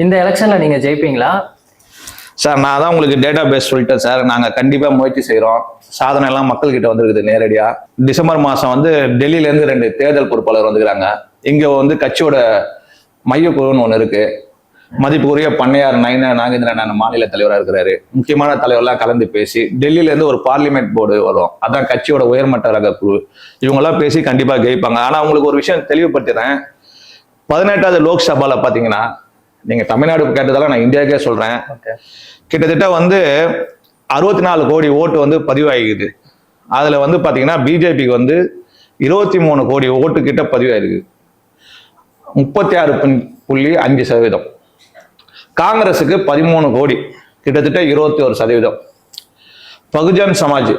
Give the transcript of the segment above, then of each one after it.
இந்த எலெக்ஷன்ல நீங்க ஜெயிப்பீங்களா? சார் நான் தான் உங்களுக்கு டேட்டா பேஸ் சொல்லிட்டேன் சார். நாங்கள் கண்டிப்பாக முயற்சி செய்கிறோம். சாதனை எல்லாம் மக்கள்கிட்ட வந்துருக்குது நேரடியாக. டிசம்பர் மாதம் வந்து டெல்லியிலேருந்து 2 தேர்தல் பொறுப்பாளர் வந்துக்கிறாங்க. இங்கே வந்து கட்சியோட மையக்குழுன்னு ஒன்று இருக்கு. மதிப்புக்குரிய பண்ணையார் நாகேந்திரன் மாநில தலைவராக இருக்கிறாரு. முக்கியமான தலைவர்லாம் கலந்து பேசி டெல்லியிலேருந்து ஒரு பார்லிமெண்ட் போர்டு வரும். அதான் கட்சியோட உயர்மட்ட ரக குழு. இவங்கெல்லாம் பேசி கண்டிப்பாக ஜெயிப்பாங்க. ஆனால் உங்களுக்கு ஒரு விஷயம் தெளிவுபடுத்துறேன். 18வது லோக்சபால பார்த்தீங்கன்னா, நீங்க தமிழ்நாடு கேட்டதெல்லாம் நான் இந்தியாவுக்கே சொல்றேன். கிட்டத்தட்ட வந்து 64 கோடி ஓட்டு வந்து பதிவாகிக்குது. அதுல வந்து பாத்தீங்கன்னா பிஜேபிக்கு வந்து 23 கோடி ஓட்டு கிட்ட பதிவாயிருக்கு. 36.5%. காங்கிரஸுக்கு 13 கோடி, கிட்டத்தட்ட 21%. பகுஜன் சமாஜ்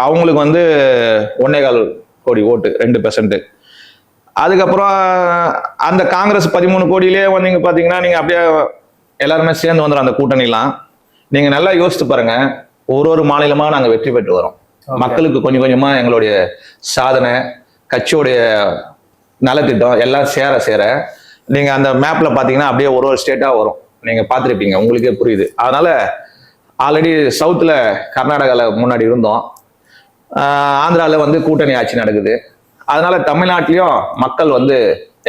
அவங்களுக்கு வந்து 1.25 கோடி ஓட்டு, 2%. அதுக்கப்புறம் அந்த காங்கிரஸ் 13 கோடியிலே வந்தீங்க பாத்தீங்கன்னா, நீங்க அப்படியே எல்லாருமே சேர்ந்து வந்துடும் அந்த கூட்டணிலாம். நீங்க நல்லா யோசித்து பாருங்க. ஒரு மாநிலமா நாங்க வெற்றி பெற்று வரோம். மக்களுக்கு கொஞ்சம் கொஞ்சமா எங்களுடைய சாதனை, கட்சியோடைய நலத்திட்டம் எல்லாம் சேர நீங்க அந்த மேப்ல பாத்தீங்கன்னா அப்படியே ஒரு ஸ்டேட்டா வரும். நீங்க பார்த்துருப்பீங்க, உங்களுக்கே புரியுது. அதனால ஆல்ரெடி சவுத்துல கர்நாடகால முன்னாடி இருந்தோம். ஆந்திரால வந்து கூட்டணி ஆட்சி நடக்குது. அதனால தமிழ்நாட்டிலையும் மக்கள் வந்து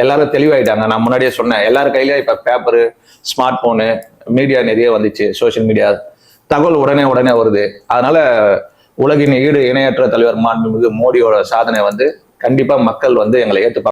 எல்லாரும் தெளிவாயிட்டாங்க. நான் முன்னாடியே சொன்னேன், எல்லாரும் கையிலயும் இப்ப பேப்பரு, ஸ்மார்ட் போனு, மீடியா நிறைய வந்துச்சு. சோசியல் மீடியா தகவல் உடனே வருது. அதனால உலகின் ஈடு இணையற்ற தலைவர் மாண்புமிகு மோடியோட சாதனை வந்து கண்டிப்பா மக்கள் வந்து எங்களை ஏற்றுப்பாங்க.